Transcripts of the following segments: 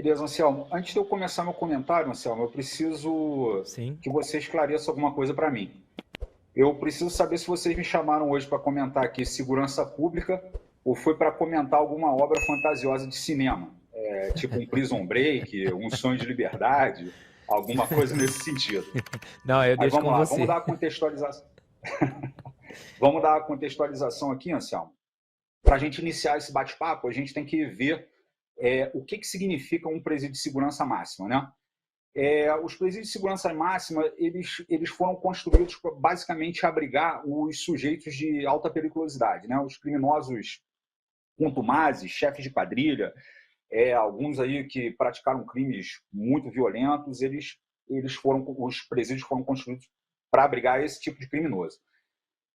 Beleza, Anselmo. Antes de eu começar meu comentário, Anselmo, eu preciso Sim. que você esclareça alguma coisa para mim. Eu preciso saber se vocês me chamaram hoje para comentar aqui segurança pública ou foi para comentar alguma obra fantasiosa de cinema, tipo um Prison Break, um Sonho de Liberdade, alguma coisa nesse sentido. Não, eu Mas deixo vamos com lá, vamos você. dar a contextualização. Vamos dar a contextualização aqui, Anselmo. Para a gente iniciar esse bate-papo, a gente tem que ver o que significa um presídio de segurança máxima, né? Os presídios de segurança máxima, eles foram construídos para basicamente abrigar os sujeitos de alta periculosidade, né? Os criminosos contumazes, chefes de quadrilha, alguns aí que praticaram crimes muito violentos, os presídios foram construídos para abrigar esse tipo de criminoso.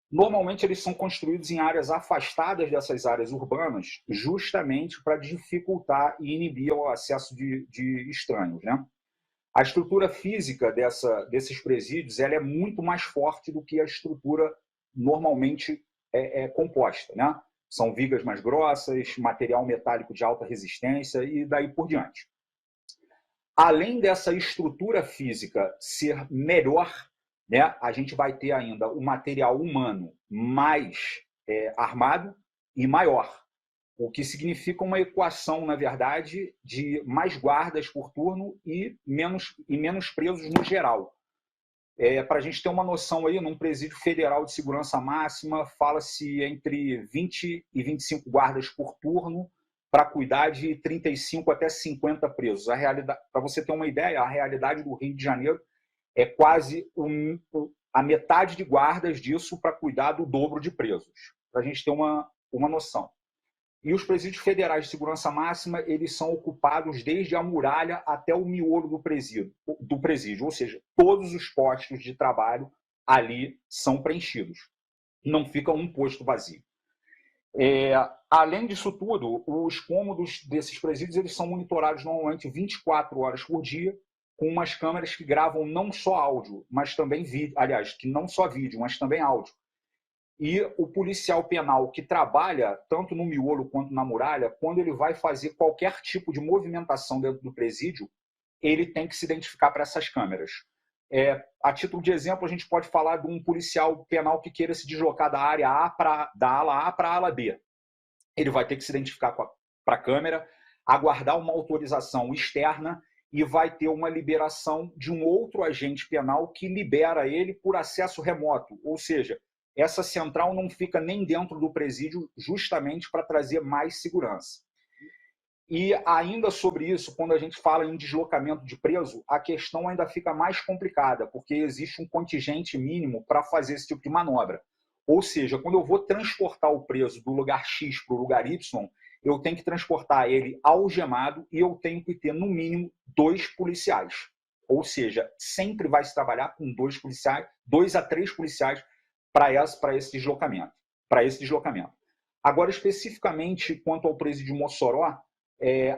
Normalmente eles são construídos em áreas afastadas dessas áreas urbanas, justamente para dificultar e inibir o acesso de estranhos, né? A estrutura física desses presídios ela é muito mais forte do que a estrutura normalmente composta, né? São vigas mais grossas, material metálico de alta resistência e daí por diante. Além dessa estrutura física ser melhor, né, a gente vai ter ainda o material humano mais armado e maior, o que significa uma equação, na verdade, de mais guardas por turno e menos presos no geral. Para a gente ter uma noção aí, num presídio federal de segurança máxima, fala-se entre 20 e 25 guardas por turno para cuidar de 35 até 50 presos. Para você ter uma ideia, a realidade do Rio de Janeiro é quase a metade de guardas disso para cuidar do dobro de presos, para a gente ter uma noção. E os presídios federais de segurança máxima, eles são ocupados desde a muralha até o miolo do presídio, ou seja, todos os postos de trabalho ali são preenchidos. Não fica um posto vazio. Além disso tudo, os cômodos desses presídios eles são monitorados normalmente 24 horas por dia, com umas câmeras que gravam não só áudio, mas também vídeo. Aliás, que não só vídeo, mas também áudio. E o policial penal que trabalha tanto no miolo quanto na muralha, quando ele vai fazer qualquer tipo de movimentação dentro do presídio, ele tem que se identificar para essas câmeras. A título de exemplo, a gente pode falar de um policial penal que queira se deslocar da ala A para a ala B. Ele vai ter que se identificar para a câmera, aguardar uma autorização externa e vai ter uma liberação de um outro agente penal que libera ele por acesso remoto, ou seja, essa central não fica nem dentro do presídio justamente para trazer mais segurança. E ainda sobre isso, quando a gente fala em deslocamento de preso, a questão ainda fica mais complicada, porque existe um contingente mínimo para fazer esse tipo de manobra. Ou seja, quando eu vou transportar o preso do lugar X para o lugar Y, eu tenho que transportar ele algemado e eu tenho que ter, no mínimo, 2 policiais. Ou seja, sempre vai se trabalhar com 2 policiais, 2 a 3 policiais para esse deslocamento. Agora, especificamente quanto ao presídio de Mossoró,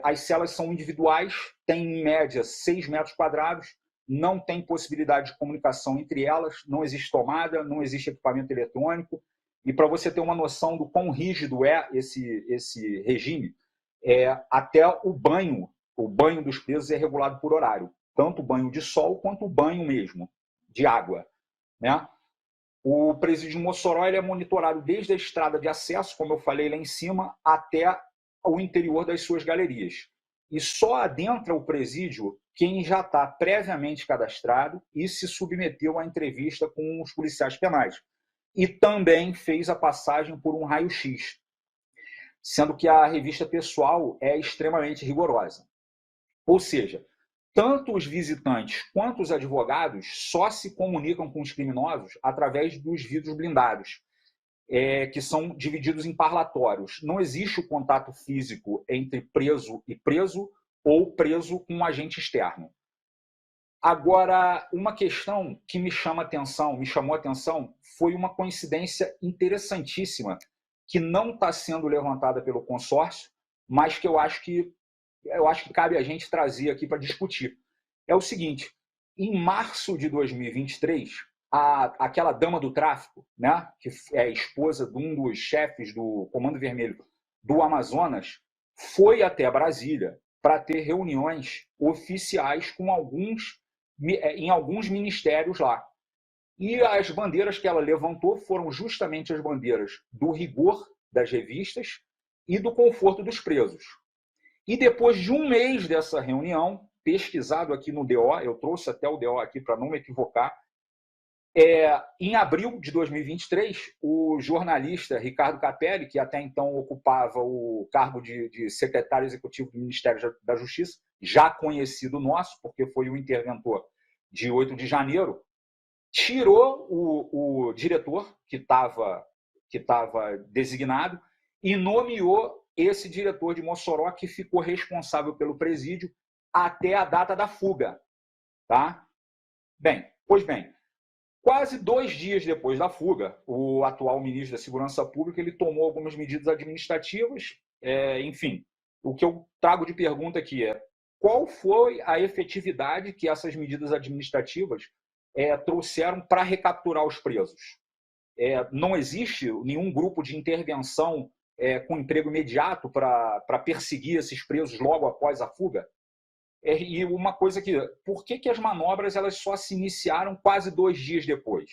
as celas são individuais, tem em média 6 metros quadrados, não tem possibilidade de comunicação entre elas, não existe tomada, não existe equipamento eletrônico. E para você ter uma noção do quão rígido é esse regime, até o banho dos presos é regulado por horário, tanto o banho de sol quanto o banho mesmo, de água, né? O presídio de Mossoró ele é monitorado desde a estrada de acesso, como eu falei lá em cima, até o interior das suas galerias. E só adentra o presídio quem já está previamente cadastrado e se submeteu à entrevista com os policiais penais. E também fez a passagem por um raio-x, sendo que a revista pessoal é extremamente rigorosa. Ou seja, tanto os visitantes quanto os advogados só se comunicam com os criminosos através dos vidros blindados, que são divididos em parlatórios. Não existe o contato físico entre preso e preso ou preso com um agente externo. Agora, uma questão que me chamou a atenção, foi uma coincidência interessantíssima que não está sendo levantada pelo consórcio, mas que eu acho que cabe a gente trazer aqui para discutir. É o seguinte: em março de 2023, aquela dama do tráfico, né, que é esposa de um dos chefes do Comando Vermelho do Amazonas, foi até Brasília para ter reuniões oficiais com em alguns ministérios lá. E as bandeiras que ela levantou foram justamente as bandeiras do rigor das revistas e do conforto dos presos. E depois de um mês dessa reunião, pesquisado aqui no DO, eu trouxe até o DO aqui para não me equivocar, em abril de 2023, o jornalista Ricardo Capelli, que até então ocupava o cargo de secretário executivo do Ministério da Justiça, já conhecido nosso, porque foi o interventor de 8 de janeiro, tirou o diretor que estava designado e nomeou esse diretor de Mossoró, que ficou responsável pelo presídio até a data da fuga. Tá? Pois bem, quase 2 dias depois da fuga, o atual ministro da Segurança Pública ele tomou algumas medidas administrativas. Enfim, o que eu trago de pergunta aqui é: qual foi a efetividade que essas medidas administrativas trouxeram para recapturar os presos? Não existe nenhum grupo de intervenção com emprego imediato para perseguir esses presos logo após a fuga? E uma coisa por que as manobras elas só se iniciaram quase 2 dias depois?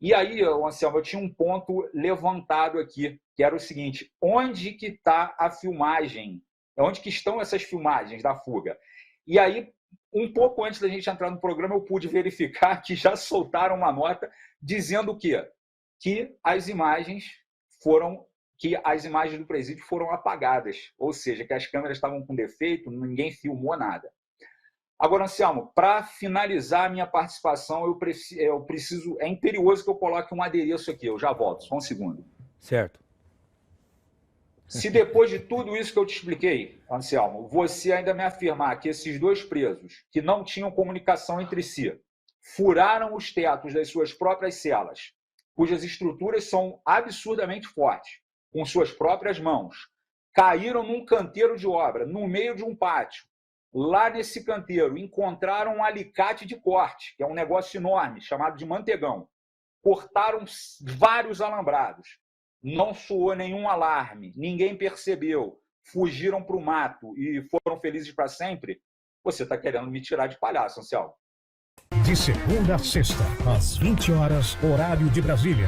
E aí, Anselmo, eu tinha um ponto levantado aqui, que era o seguinte: onde que está a filmagem? Onde que estão essas filmagens da fuga? E aí, um pouco antes da gente entrar no programa, eu pude verificar que já soltaram uma nota dizendo o quê? Que as imagens do presídio foram apagadas, ou seja, que as câmeras estavam com defeito, ninguém filmou nada. Agora, Anselmo, para finalizar a minha participação, eu preciso, é imperioso que eu coloque um adereço aqui, eu já volto, só um segundo. Certo. Se depois de tudo isso que eu te expliquei, Anselmo, você ainda me afirmar que esses 2 presos, que não tinham comunicação entre si, furaram os tetos das suas próprias celas, cujas estruturas são absurdamente fortes, com suas próprias mãos, caíram num canteiro de obra, no meio de um pátio. Lá nesse canteiro, encontraram um alicate de corte, que é um negócio enorme, chamado de mantegão. Cortaram vários alambrados. Não soou nenhum alarme, ninguém percebeu. Fugiram para o mato e foram felizes para sempre. Você está querendo me tirar de palhaço, Anselmo. De segunda a sexta, às 20 horas, horário de Brasília.